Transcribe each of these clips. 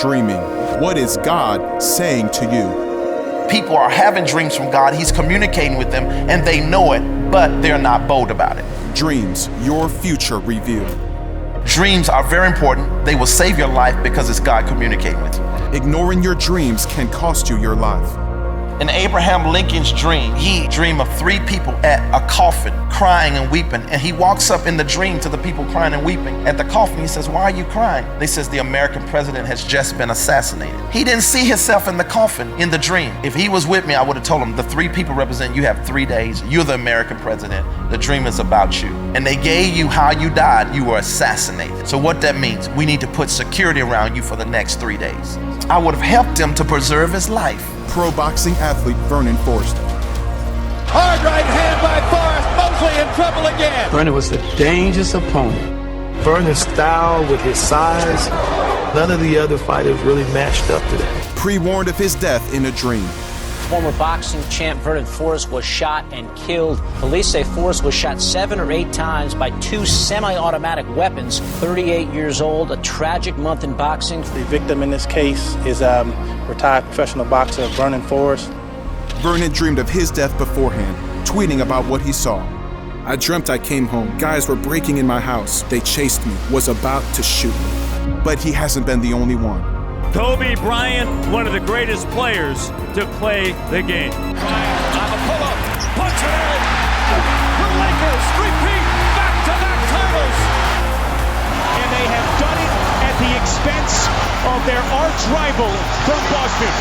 dreaming. What is God saying to you? People are having dreams from God. He's communicating with them and they know it, but they're not bold about it. Dreams, your future revealed. Dreams are very important. They will save your life because it's God communicating with you. Ignoring your dreams can cost you your life. In Abraham Lincoln's dream, he dreamed of 3 people at a coffin crying and weeping. And he walks up in the dream to the people crying and weeping at the coffin. He says, "Why are you crying?" They says, "The American president has just been assassinated." He didn't see himself in the coffin in the dream. If he was with me, I would have told him, the 3 people represent, you have 3 days. You're the American president. The dream is about you. And they gave you how you died. You were assassinated. So what that means, we need to put security around you for the next 3 days. I would have helped him to preserve his life. Pro boxing athlete Vernon Forrester. Hard right hand by Forrest. Mosley in trouble again. Vernon was a dangerous opponent. Vernon's style with his size, none of the other fighters really matched up to that. Pre-warned of his death in a dream. Former boxing champ Vernon Forrest was shot and killed. Police say Forrest was shot 7 or 8 times by 2 semi-automatic weapons. 38 years old, a tragic month in boxing. The victim in this case is retired professional boxer Vernon Forrest. Vernon dreamed of his death beforehand, tweeting about what he saw. "I dreamt I came home. Guys were breaking in my house. They chased me, was about to shoot me." But he hasn't been the only one. Kobe Bryant, one of the greatest players to play the game. Bryant on the pull-up, punch it in. The Lakers repeat back-to-back titles. And they have done it at the expense of their arch rival from Boston.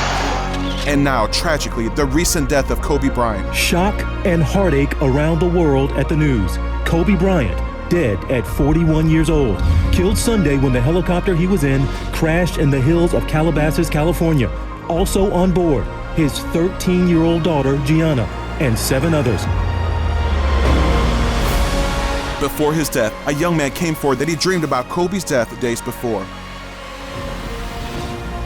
And now, tragically, the recent death of Kobe Bryant. Shock and heartache around the world at the news. Kobe Bryant, dead at 41 years old. Killed Sunday when the helicopter he was in crashed in the hills of Calabasas, California. Also on board, his 13-year-old daughter, Gianna, and 7 others. Before his death, a young man came forward that he dreamed about Kobe's death days before.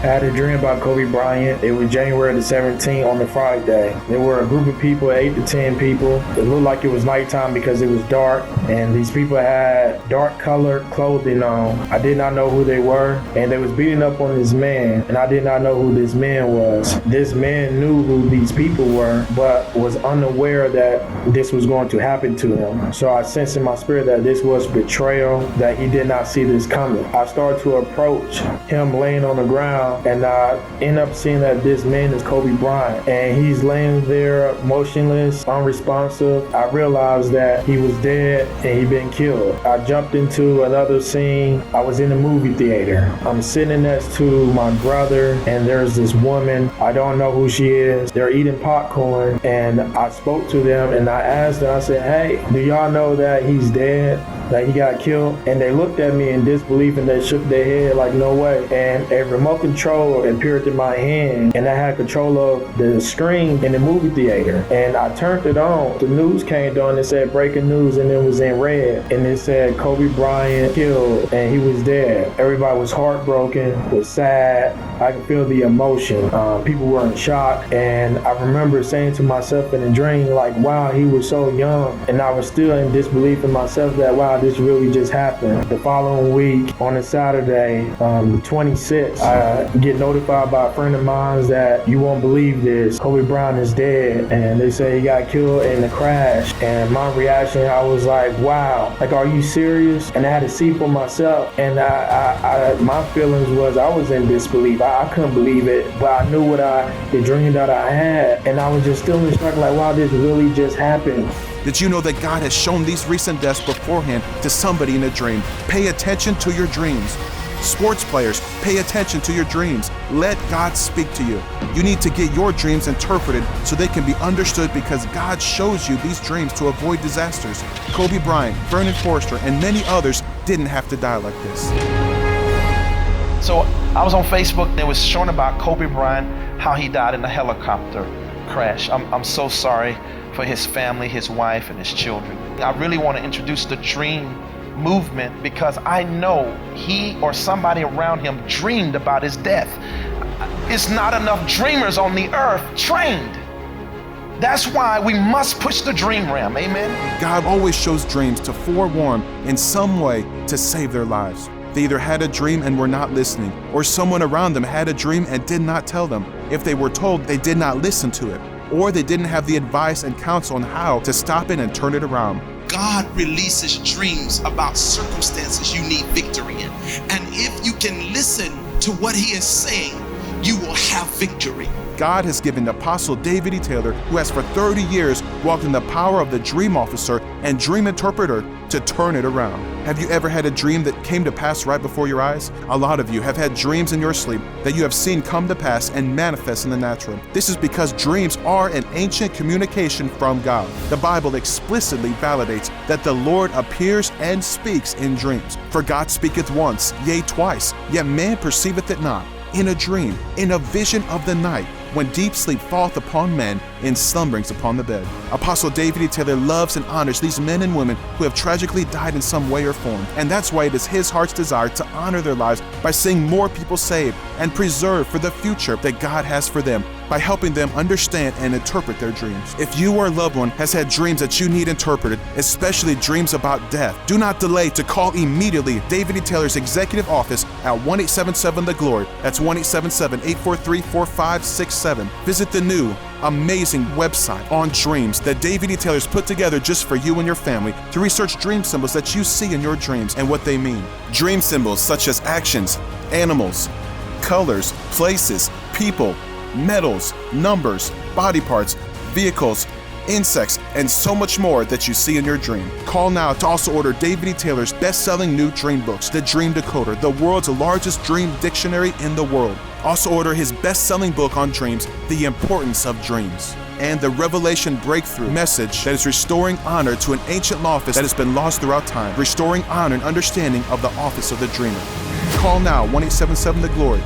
I had a dream about Kobe Bryant. It was January the 17th on the Friday. There were a group of people, 8 to 10 people. It looked like it was nighttime because it was dark, and these people had dark colored clothing on. I did not know who they were, and they was beating up on this man, and I did not know who this man was. This man knew who these people were, but was unaware that this was going to happen to him. So I sensed in my spirit that this was betrayal, that he did not see this coming. I started to approach him laying on the ground, and I end up seeing that this man is Kobe Bryant, and he's laying there motionless, unresponsive. I realized that he was dead and he'd been killed. I jumped into another scene. I was in a movie theater. I'm sitting next to my brother, and there's this woman. I don't know who she is. They're eating popcorn, and I spoke to them, and I asked them, I said, "Hey, do y'all know that he's dead? That he got killed?" And they looked at me in disbelief, and they shook their head like, "No way." And a remote control appeared in my hand, and I had control of the screen in the movie theater. And I turned it on. The news came on and said breaking news, and it was in red. And it said Kobe Bryant killed, and he was dead. Everybody was heartbroken, was sad. I could feel the emotion. People were in shock. And I remember saying to myself in a dream, like, wow, he was so young. And I was still in disbelief in myself that, wow, this really just happened. The following week, on a Saturday, the 26th, I get notified by a friend of mine that you won't believe this, Kobe Bryant is dead, and they say he got killed in the crash. And my reaction, I was like, wow, like, are you serious? And I had to see for myself, and my feelings was I was in disbelief. I couldn't believe it, but I knew the dream that I had, and I was just still in shock, like, wow, this really just happened. Did you know that God has shown these recent deaths beforehand to somebody in a dream? Pay attention to your dreams. Sports players, pay attention to your dreams. Let God speak to you. You need to get your dreams interpreted so they can be understood, because God shows you these dreams to avoid disasters. Kobe Bryant, Vernon Forrester, and many others didn't have to die like this. So I was on Facebook, and it was showing about Kobe Bryant, how he died in a helicopter crash. I'm so sorry for his family, his wife, and his children. I really want to introduce the dream movement, because I know he or somebody around him dreamed about his death. It's not enough dreamers on the earth trained. That's why we must push the dream realm, amen? God always shows dreams to forewarn in some way to save their lives. They either had a dream and were not listening, or someone around them had a dream and did not tell them. If they were told, they did not listen to it, or they didn't have the advice and counsel on how to stop it and turn it around. God releases dreams about circumstances you need victory in. And if you can listen to what he is saying, you will have victory. God has given Apostle David E. Taylor, who has for 30 years walked in the power of the dream officer and dream interpreter, to turn it around. Have you ever had a dream that came to pass right before your eyes? A lot of you have had dreams in your sleep that you have seen come to pass and manifest in the natural. This is because dreams are an ancient communication from God. The Bible explicitly validates that the Lord appears and speaks in dreams. For God speaketh once, yea twice, yet man perceiveth it not. In a dream, in a vision of the night, when deep sleep falleth upon men, in slumberings upon the bed. Apostle David E. Taylor loves and honors these men and women who have tragically died in some way or form, and that's why it is his heart's desire to honor their lives by seeing more people saved and preserved for the future that God has for them, by helping them understand and interpret their dreams. If you or a loved one has had dreams that you need interpreted, especially dreams about death, do not delay to call immediately David E. Taylor's executive office at 1-877-THE-GLORY. That's 1-877-843-4567. Visit the new, amazing website on dreams that David E. Taylor's put together just for you and your family to research dream symbols that you see in your dreams and what they mean. Dream symbols such as actions, animals, colors, places, people, metals, numbers, body parts, vehicles, insects, and so much more that you see in your dream. Call now to also order David E. Taylor's best-selling new dream books, The Dream Decoder, the world's largest dream dictionary in the world. Also order his best-selling book on dreams, The Importance of Dreams, and the Revelation Breakthrough message that is restoring honor to an ancient office that has been lost throughout time, restoring honor and understanding of the office of the dreamer. Call now, 1-877-THE-GLORY.